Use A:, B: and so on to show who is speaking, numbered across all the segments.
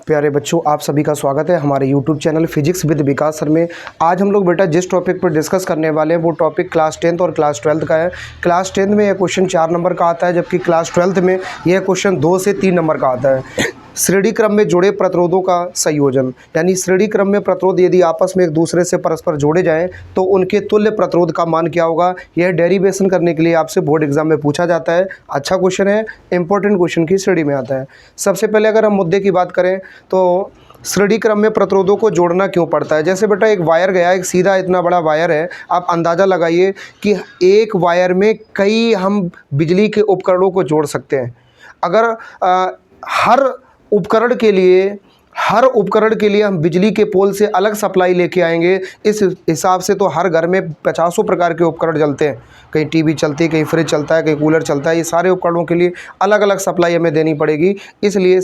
A: प्यारे बच्चों, आप सभी का स्वागत है हमारे YouTube channel physics with Vikas sir में। आज हम लोग बेटा जिस टॉपिक पर डिस्कस करने वाले हैं वो टॉपिक क्लास 10th और क्लास 12th का है। क्लास 10th में यह क्वेश्चन 4 नंबर का आता है, जबकि क्लास 12th में यह क्वेश्चन 2 से 3 नंबर का आता है। श्रेणी क्रम में जुड़े प्रतिरोधों का संयोजन, यानी श्रेणी क्रम में प्रतिरोध यदि आपस में एक दूसरे से परस्पर जोड़े जाएं तो उनके तुल्य प्रतिरोध का मान क्या होगा। यह डेरिवेशन करने के लिए आपसे बोर्ड एग्जाम में पूछा जाता है। अच्छा क्वेश्चन है, इंपॉर्टेंट क्वेश्चन की श्रेणी में आता है। सबसे पहले अगर हम मुद्दे की बात करें तो श्रेणी क्रम में प्रतिरोधों को जोड़ना क्यों पड़ता है। जैसे बेटा एक वायर गया, एक सीधा इतना बड़ा वायर है, आप अंदाज़ा लगाइए कि एक वायर में कई हम बिजली के उपकरणों को जोड़ सकते हैं। अगर हर उपकरण के लिए हम बिजली के पोल से अलग सप्लाई लेके आएंगे, इस हिसाब से तो हर घर में 50 प्रकार के उपकरण चलते हैं। कहीं टीवी चलती है, कहीं फ्रिज चलता है, कहीं कूलर चलता है। ये सारे उपकरणों के लिए अलग अलग सप्लाई हमें देनी पड़ेगी। इसलिए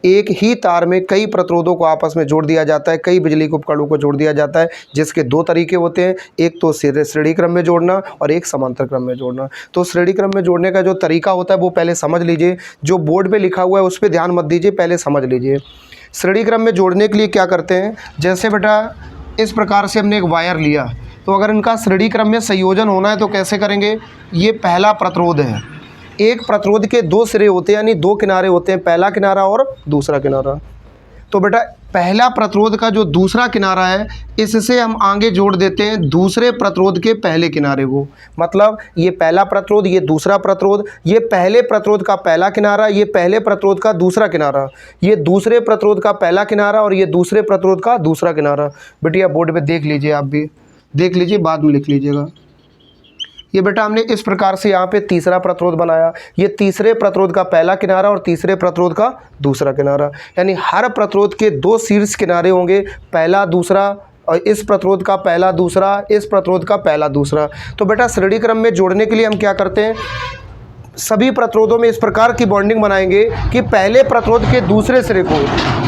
A: एक ही तार में कई प्रतिरोधों को आपस में जोड़ दिया जाता है, कई बिजली के उपकरणों को जोड़ दिया जाता है, जिसके 2 तरीके होते हैं। एक तो श्रेणी क्रम में जोड़ना और एक समांतर क्रम में जोड़ना। तो श्रेणी क्रम में जोड़ने का जो तरीका होता है वो पहले समझ लीजिए। जो बोर्ड पर लिखा हुआ है उस पर ध्यान मत दीजिए, पहले समझ लीजिए। श्रेणी क्रम में जोड़ने के लिए क्या करते हैं, जैसे बेटा इस प्रकार से हमने एक वायर लिया, तो अगर इनका श्रेणी क्रम में संयोजन होना है तो कैसे करेंगे। ये पहला प्रतिरोध है। एक प्रतिरोध के 2 सिरे होते हैं, यानी 2 किनारे होते हैं, पहला किनारा और दूसरा किनारा। तो बेटा पहला प्रतिरोध का जो दूसरा किनारा है, इससे हम आगे जोड़ देते हैं दूसरे प्रतिरोध के पहले किनारे को। मतलब ये पहला प्रतिरोध, ये दूसरा प्रतिरोध, ये पहले प्रतिरोध का पहला किनारा, ये पहले प्रतिरोध का दूसरा किनारा, ये दूसरे प्रतिरोध का पहला किनारा और ये दूसरे प्रतिरोध का दूसरा किनारा। बेटिया बोर्ड पे देख लीजिए, आप भी देख लीजिए, बाद में लिख लीजिएगा। ये बेटा हमने इस प्रकार से यहाँ पे तीसरा प्रतिरोध बनाया। ये तीसरे प्रतिरोध का पहला किनारा और तीसरे प्रतिरोध का दूसरा किनारा, यानी हर प्रतिरोध के 2 शीर्ष किनारे होंगे, पहला दूसरा, और इस प्रतिरोध का पहला दूसरा, इस प्रतिरोध का पहला दूसरा। तो बेटा श्रेणी क्रम में जोड़ने के लिए हम क्या करते हैं, सभी प्रतिरोधों में इस प्रकार की बॉन्डिंग बनाएंगे कि पहले प्रतिरोध के दूसरे सिरे को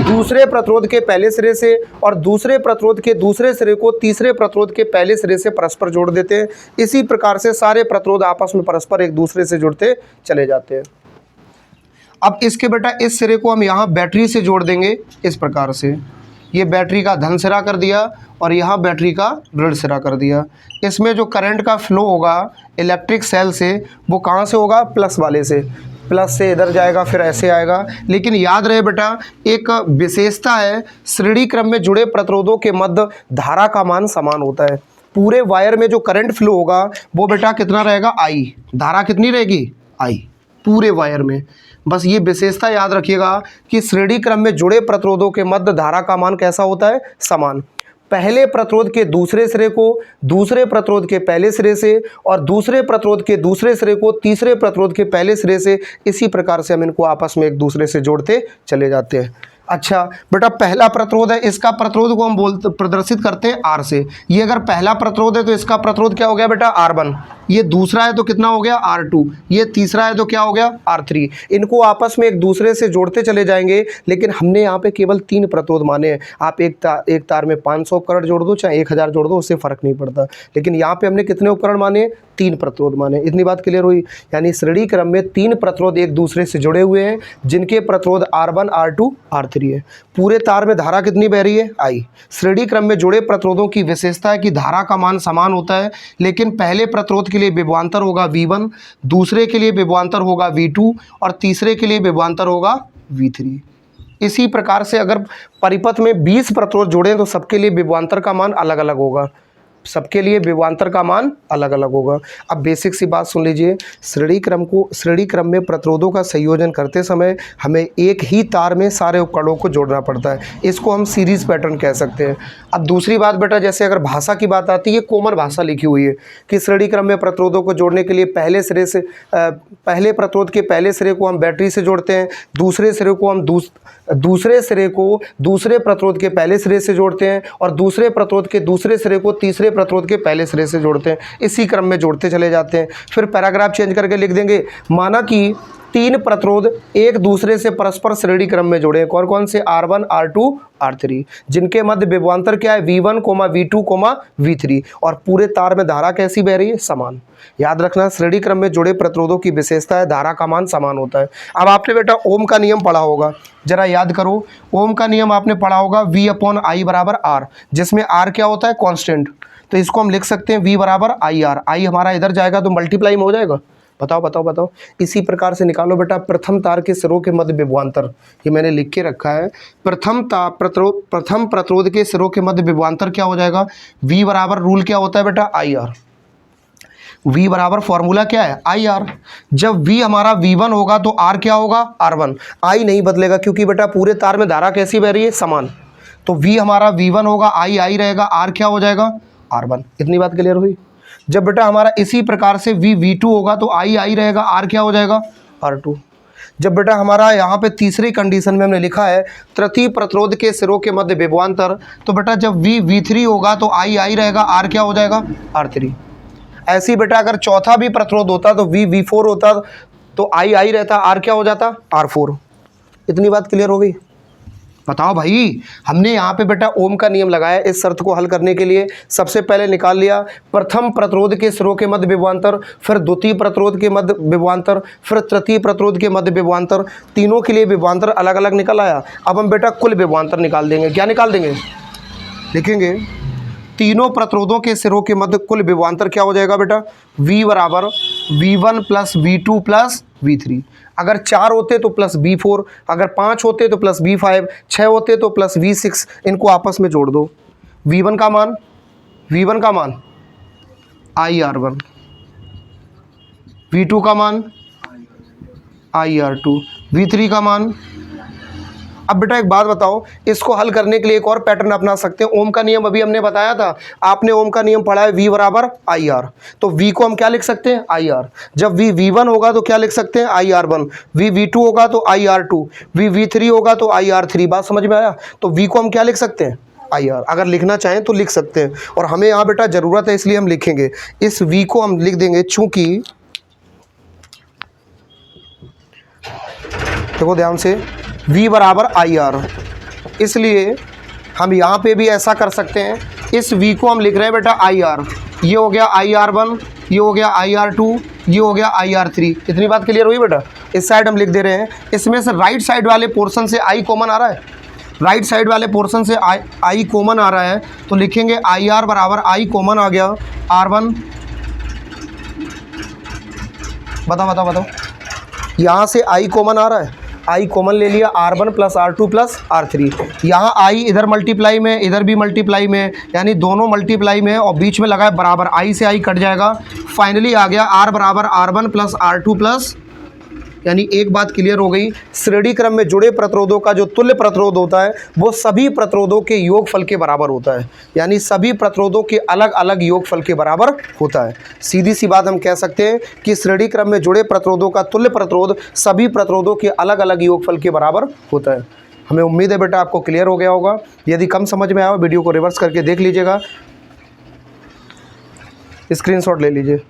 A: दूसरे प्रतिरोध के पहले सिरे से और दूसरे प्रतिरोध के दूसरे सिरे को तीसरे प्रतिरोध के पहले सिरे से परस्पर जोड़ देते हैं। इसी प्रकार से सारे प्रतिरोध आपस में परस्पर एक दूसरे से जुड़ते चले जाते हैं। अब इसके बेटा इस सिरे को हम यहाँ बैटरी से जोड़ देंगे इस प्रकार से। ये बैटरी का धन सिरा कर दिया और यहाँ बैटरी का ऋण सिरा कर दिया। इसमें जो करंट का फ्लो होगा इलेक्ट्रिक सेल से, वो कहाँ से होगा, प्लस वाले से। प्लस से इधर जाएगा, फिर ऐसे आएगा। लेकिन याद रहे बेटा, एक विशेषता है, श्रेणी क्रम में जुड़े प्रतिरोधों के मध्य धारा का मान समान होता है। पूरे वायर में जो करंट फ्लो होगा वो बेटा कितना रहेगा, I। धारा कितनी रहेगी, I, पूरे वायर में। बस ये विशेषता याद रखिएगा कि श्रेणी क्रम में जुड़े प्रतिरोधों के मध्य धारा का मान कैसा होता है, समान। पहले प्रतिरोध के दूसरे सिरे को दूसरे प्रतिरोध के पहले सिरे से और दूसरे प्रतिरोध के दूसरे सिरे को तीसरे प्रतिरोध के पहले सिरे से, इसी प्रकार से हम इनको आपस में एक दूसरे से जोड़ते चले जाते हैं। अच्छा बेटा पहला प्रतिरोध है, इसका प्रतिरोध को हम प्रदर्शित करते हैं R से। ये अगर पहला प्रतिरोध है तो इसका प्रतिरोध क्या हो गया बेटा, R1। ये दूसरा है तो कितना हो गया, R2। ये तीसरा है तो क्या हो गया, R3। इनको आपस में एक दूसरे से जोड़ते चले जाएंगे। लेकिन हमने यहाँ पे केवल 3 प्रतिरोध माने हैं। आप एक तार में 500 उपकरण जोड़ दो चाहे 1000 जोड़ दो, उससे फ़र्क नहीं पड़ता। लेकिन यहाँ पे हमने कितने उपकरण माने, 3 प्रतिरोध माने। इतनी बात क्लियर हुई। यानी श्रेणी क्रम में 3 प्रतिरोध एक दूसरे से जुड़े हुए हैं, जिनके प्रतिरोध R1, R2, R3 है। पूरे तार में धारा कितनी बह रही है, I। श्रेणी क्रम में जुड़े प्रतिरोधों की विशेषता है कि धारा का मान समान होता है, लेकिन पहले प्रतिरोध के लिए विभवांतर होगा V1, दूसरे के लिए विभवांतर होगा V2 और तीसरे के लिए विभवांतर होगा V3। इसी प्रकार से अगर परिपथ में 20 प्रतिरोध जोड़ें तो सबके लिए विभवांतर का मान अलग अलग होगा, सबके लिए विभवांतर का मान अलग अलग होगा। अब बेसिक सी बात सुन लीजिए, श्रेणी क्रम में प्रतिरोधों का संयोजन करते समय हमें एक ही तार में सारे उपकरणों को जोड़ना पड़ता है। इसको हम सीरीज पैटर्न कह सकते हैं। अब दूसरी बात बेटा, जैसे अगर भाषा की बात आती है, कॉमन भाषा लिखी हुई है कि श्रेणी क्रम में प्रतिरोधों को जोड़ने के लिए पहले प्रतिरोध के पहले सिरे को हम बैटरी से जोड़ते हैं, दूसरे सिरे को हम दूसरे सिरे को दूसरे प्रतिरोध के पहले सिरे से जोड़ते हैं और दूसरे प्रतिरोध के दूसरे सिरे को तीसरे प्रतिरोध के पहले सिरे से जोड़ते हैं। इसी क्रम में जोड़ते चले जाते हैं। फिर पैराग्राफ चेंज करके लिख देंगे, माना कि तीन प्रतिरोध एक दूसरे से परस्पर श्रेणी क्रम में जुड़े हैं। कौन कौन से? R1, R2, R3, जिनके मध्य विभवांतर क्या है? V1, V2, V3, और पूरे तार में धारा कैसी बह रही है? समान। याद रखना, श्रेणी क्रम में जुड़े प्रतिरोधों की विशेषता है धारा का मान समान होता है। अब आपने बेटा ओम का नियम पढ़ा होगा, जरा याद करो। ओम का नियम आपने पढ़ा होगा V/I बराबर R, जिसमें R क्या होता है? कांस्टेंट। तो इसको हम लिख सकते हैं V बराबर IR। आई हमारा इधर जाएगा तो मल्टीप्लाई में हो जाएगा। बताओ बताओ बताओ। इसी प्रकार से निकालो बेटा प्रथम तार के सिरों के मध्य विभवांतर, ये मैंने लिख के रखा है। प्रथम प्रतिरोध के सिरों के मध्य विभवांतर क्या हो जाएगा? V बराबर, रूल क्या होता है बेटा? IR। V बराबर फॉर्मूला क्या है? IR। जब V हमारा V1 होगा तो R क्या होगा? R1। I नहीं बदलेगा क्योंकि बेटा पूरे तार में धारा कैसी बह रही है? समान। तो V हमारा V1 होगा, I रहेगा, R क्या हो जाएगा? R1। इतनी बात क्लियर हुई। जब बेटा हमारा इसी प्रकार से V2 होगा तो I रहेगा, R क्या हो जाएगा? R2। जब बेटा हमारा यहाँ पे तीसरी कंडीशन में हमने लिखा है तृतीय प्रतिरोध के सिरों के मध्य विभवांतर, तो बेटा जब V3 होगा तो I रहेगा, R क्या हो जाएगा? R3। ऐसे ही बेटा अगर चौथा भी प्रतिरोध होता तो V4 होता तो I रहता, R क्या हो जाता? R4। इतनी बात क्लियर हो गई। बताओ भाई, हमने यहाँ पे बेटा ओम का नियम लगाया। इस शर्त को हल करने के लिए सबसे पहले निकाल लिया प्रथम प्रतिरोध के सिरों के मध्य विभवांतर, फिर द्वितीय प्रतिरोध के मध्य विभवांतर, फिर तृतीय प्रतिरोध के मध्य विभवांतर। तीनों के लिए विभवांतर अलग अलग निकल आया। अब हम बेटा कुल विभवांतर निकाल देंगे। क्या निकाल देंगे? लिखेंगे तीनों प्रतिरोधों के सिरों के मध्य कुल विभवांतर क्या हो जाएगा बेटा? V बराबर V1 plus V2 plus V3। अगर 4 होते तो प्लस V4, अगर 5 होते तो प्लस V5, 6 होते तो प्लस V6। इनको आपस में जोड़ दो। V1 का मान IR1, V2 का मान IR2, V3 का मान। अब बेटा एक बात बताओ, इसको हल करने के लिए एक और पैटर्न अपना सकते हैं। ओम का नियम अभी हमने बताया था, आपने ओम का नियम पढ़ा है V बराबर IR। तो V को हम क्या लिख सकते हैं? IR। जब V1 होगा तो क्या लिख सकते हैं? IR1। V2 होगा तो IR2। V3 होगा तो IR3। बात समझ में आया? तो V को हम क्या लिख सकते हैं? IR। अगर लिखना चाहें तो लिख सकते हैं, और हमें यहाँ बेटा ज़रूरत है इसलिए हम लिखेंगे। इस V को हम लिख देंगे, चूँकि देखो ध्यान से, V बराबर IR, इसलिए हम यहाँ पे भी ऐसा कर सकते हैं। इस V को हम लिख रहे हैं बेटा IR। ये हो गया IR1, ये हो गया IR2, ये हो गया IR3। इतनी बात क्लियर हुई बेटा? इस साइड हम लिख दे रहे हैं। इसमें से राइट साइड वाले पोर्शन से I कॉमन आ रहा है, राइट साइड वाले पोर्शन से I कॉमन आ रहा है, तो लिखेंगे IR बराबर I कॉमन आ गया R1। बताओ यहाँ से I कॉमन आ रहा है, I कॉमन ले लिया, R1 plus R2 plus R3। यहाँ I इधर मल्टीप्लाई में, इधर भी मल्टीप्लाई में, यानी दोनों मल्टीप्लाई में, और बीच में लगा है बराबर। I से I कट जाएगा। फाइनली आ गया R बराबर R1 प्लस R2 प्लस, यानी एक बात क्लियर हो गई, श्रेणी क्रम में जुड़े प्रतिरोधों का जो तुल्य प्रतिरोध होता है वो सभी प्रतिरोधों के योगफल के बराबर होता है। यानी सभी प्रतिरोधों के अलग अलग योगफल के बराबर होता है। सीधी सी बात हम कह सकते हैं कि श्रेणी क्रम में जुड़े प्रतिरोधों का तुल्य प्रतिरोध सभी प्रतिरोधों के अलग अलग योगफल के बराबर होता है। हमें उम्मीद है बेटा आपको क्लियर हो गया होगा। यदि कम समझ में आया वीडियो को रिवर्स करके देख लीजिएगा, स्क्रीनशॉट ले लीजिए।